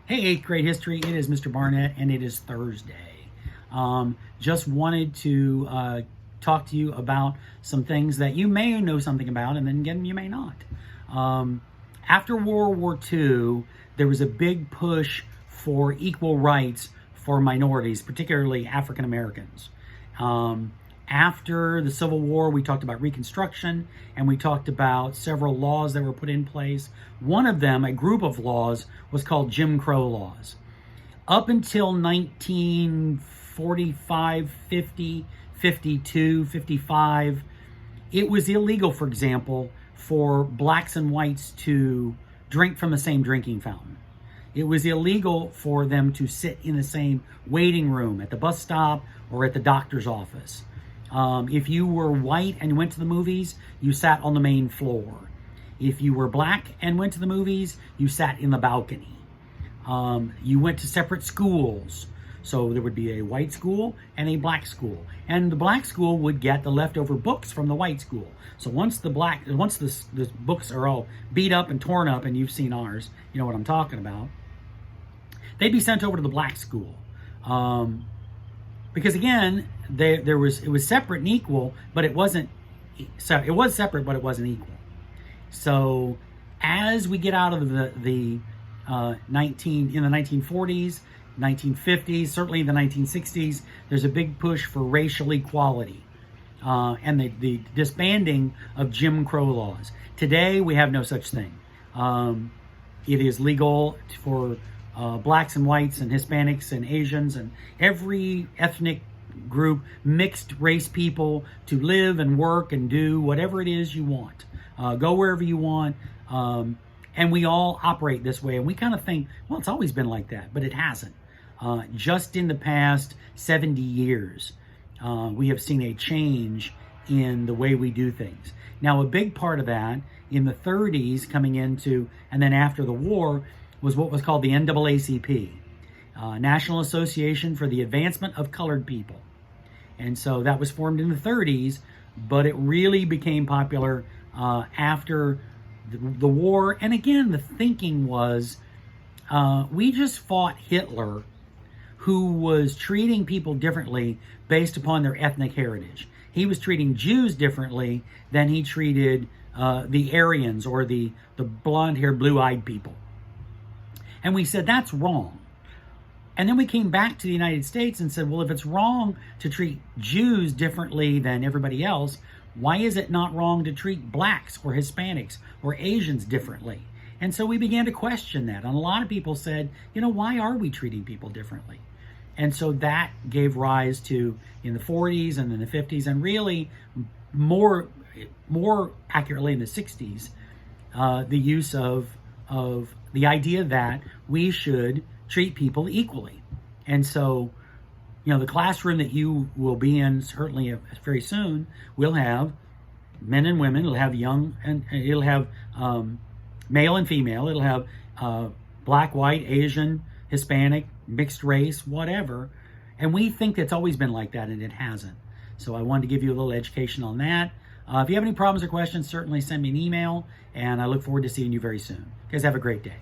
Hey, 8th grade history. It is Mr. Barnett, and it is Thursday. Just wanted to talk to you about some things that you may know something about, and then again, you may not. After World War II, there was a big push for equal rights for minorities, particularly African Americans. After the Civil War, we talked about Reconstruction, and we talked about several laws that were put in place. One of them, a group of laws, was called Jim Crow laws. Up until 1945, 50, 52, 55, it was illegal, for example, for blacks and whites to drink from the same drinking fountain. It was illegal for them to sit in the same waiting room at the bus stop or at the doctor's office. If you were white and went to the movies, you sat on the main floor. If you were black and went to the movies, you sat in the balcony. You went to separate schools. So there would be a white school and a black school. And the black school would get the leftover books from the white school. So once the books are all beat up and torn up, and you've seen ours, you know what I'm talking about, they'd be sent over to the black school. Because again, it was separate and equal, but it wasn't. So it was separate, but it wasn't equal. So as we get out of the 1940s, 1950s, certainly the 1960s, there's a big push for racial equality and the disbanding of Jim Crow laws. Today, we have no such thing. It is legal for blacks and whites and Hispanics and Asians and every ethnic group, mixed race people, to live and work and do whatever it is you want. Go wherever you want. And we all operate this way. And we kind of think, well, it's always been like that, but it hasn't. Just in the past 70 years, we have seen a change in the way we do things. Now, a big part of that in the 30s coming into, and then after the war, was what was called the NAACP, National Association for the Advancement of Colored People. And so that was formed in the 30s, but it really became popular after the war. And again, the thinking was, we just fought Hitler, who was treating people differently based upon their ethnic heritage. He was treating Jews differently than he treated the Aryans or the blonde-haired, blue-eyed people. And we said, that's wrong. And then we came back to the United States and said, well, if it's wrong to treat Jews differently than everybody else, why is it not wrong to treat blacks or Hispanics or Asians differently? And so we began to question that. And a lot of people said, you know, why are we treating people differently? And so that gave rise to, in the 40s and in the 50s, and really more accurately in the 60s, the use of the idea that we should treat people equally. And so, you know, the classroom that you will be in certainly very soon will have men and women. It'll have young and it'll have male and female. It'll have black, white, Asian, Hispanic, mixed race, whatever. And we think it's always been like that, and it hasn't. So I wanted to give you a little education on that. If you have any problems or questions, certainly send me an email, and I look forward to seeing you very soon. You guys have a great day.